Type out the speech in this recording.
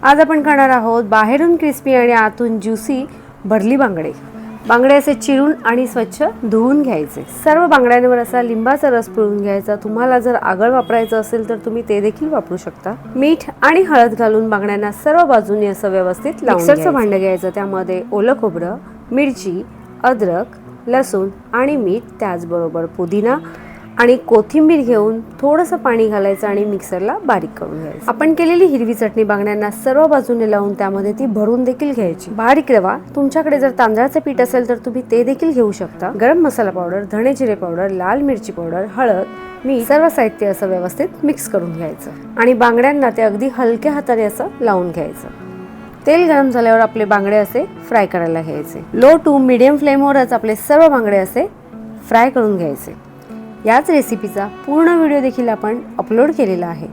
आज आपण करणार आहोत बाहेरून क्रिस्पी आणि आतून ज्युसी भरली बांगडे। बांगडे असे चिरून आणि स्वच्छ धुवून घ्यायचे। सर्व बांगड्यांवर असा लिंबाचा रस पिळून घ्यायचा। तुम्हाला जर आगळ वापरायचं असेल तर तुम्ही ते देखील वापरू शकता। मीठ आणि हळद घालून बांगड्यांना सर्व बाजूंनी असं व्यवस्थित लावून मिक्सरचं भांडं घ्यायचं। त्यामध्ये ओलं खोबरं, मिरची, अद्रक, लसूण आणि मीठ, त्याचबरोबर पुदिना आणि कोथिंबीर घेऊन थोडंसं पाणी घालायचं आणि मिक्सरला बारीक करून घ्यायचं। आपण केलेली हिरवी चटणी बांगड्यांना सर्व बाजूने लावून त्यामध्ये ती भरून देखील घ्यायची। बारीक रवा, तुमच्याकडे जर तांदळाचं पीठ असेल तर तुम्ही ते देखील घेऊ शकता। गरम मसाला पावडर, धणे जिरे पावडर, लाल मिरची पावडर, हळद, मीठ, सर्व साहित्य असं व्यवस्थित मिक्स करून घ्यायचं आणि बांगड्यांना ते अगदी हलक्या हाताने असं लावून घ्यायचं। तेल गरम झाल्यावर आपले बांगडे असे फ्राय करायला घ्यायचे। लो टू मीडियम फ्लेमवरच आपले सर्व बांगडे असे फ्राय करून घ्यायचे। याच रेसिपीचा पूर्ण व्हिडिओ देखील आपण अपलोड केलेला आहे।